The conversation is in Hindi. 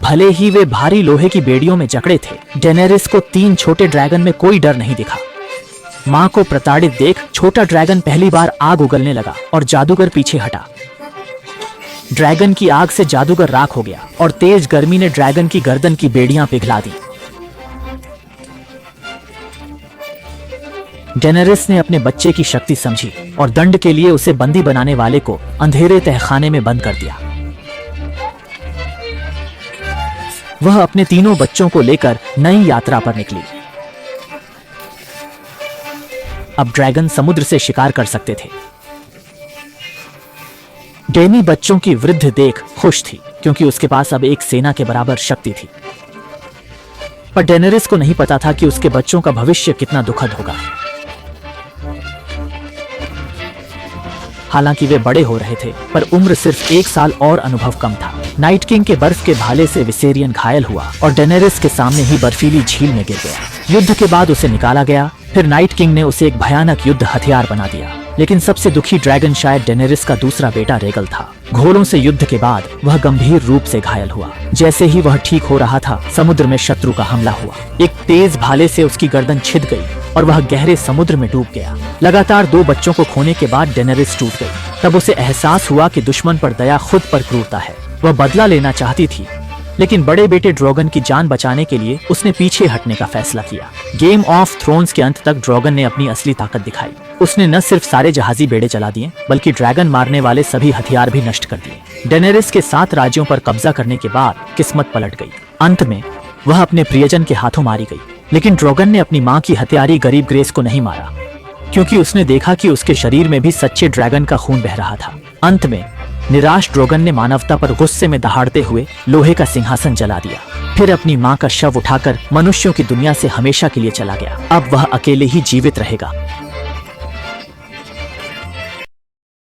भले ही वे भारी लोहे की बेड़ियों में जकड़े थे, डेनेरिस को 3 छोटे ड्रैगन में कोई डर नहीं दिखा। मां को प्रताड़ित देख छोटा ड्रैगन पहली बार आग उगलने लगा और जादूगर पीछे हटा। ड्रैगन की आग से जादूगर राख हो गया और तेज गर्मी ने ड्रैगन की गर्दन की बेड़ियां पिघला दी। डेनेरिस ने अपने बच्चे की शक्ति समझी और दंड के लिए उसे बंदी बनाने वाले को अंधेरे तहखाने में बंद कर दिया। वह अपने तीनों बच्चों को लेकर नई यात्रा पर निकली। अब ड्रैगन समुद्र से शिकार कर सकते थे। डेनी बच्चों की वृद्ध देख खुश थी क्योंकि उसके पास अब एक सेना के बराबर शक्ति थी। पर डेनेरिस को नहीं पता था कि उसके बच्चों का भविष्य कितना दुखद होगा। हालांकि वे बड़े हो रहे थे, पर उम्र सिर्फ 1 साल और अनुभव कम था। नाइट किंग के बर्फ के भाले से विसेरियन घायल हुआ और डेनेरिस के सामने ही बर्फीली झील में गिर गया। युद्ध के बाद उसे निकाला गया। फिर नाइट किंग ने उसे एक भयानक युद्ध हथियार बना दिया। लेकिन सबसे दुखी ड्रैगन शायद डेनेरिस का दूसरा बेटा रेगल था। घोड़ों से युद्ध के बाद वह गंभीर रूप से घायल हुआ। जैसे ही वह ठीक हो रहा था, समुद्र में शत्रु का हमला हुआ। एक तेज भाले से उसकी गर्दन छिद गई और वह गहरे समुद्र में डूब गया। लगातार 2 बच्चों को खोने के बाद डेनेरिस टूट गई। तब उसे एहसास हुआ कि दुश्मन पर दया खुद पर क्रूरता है। वह बदला लेना चाहती थी, लेकिन बड़े बेटे ड्रैगन की जान बचाने के लिए उसने पीछे हटने का फैसला किया। गेम ऑफ थ्रोन्स के अंत तक ड्रैगन ने अपनी असली ताकत दिखाई। उसने न सिर्फ सारे जहाजी बेड़े चला दिए, बल्कि ड्रैगन मारने वाले सभी हथियार भी नष्ट कर दिए। डेनेरिस के 7 राज्यों पर कब्जा करने के बाद किस्मत पलट गई। अंत में वह अपने प्रियजन के हाथों मारी गई। लेकिन ड्रैगन ने अपनी मां की हत्यारी गरीब ग्रेस को नहीं मारा, क्योंकि उसने देखा कि उसके शरीर में भी सच्चे ड्रैगन का खून बह रहा था। अंत में निराश ड्रैगन ने मानवता पर गुस्से में दहाड़ते हुए लोहे का सिंहासन जला दिया। फिर अपनी मां का शव उठाकर मनुष्यों की दुनिया से हमेशा के लिए चला गया। अब वह अकेले ही जीवित रहेगा।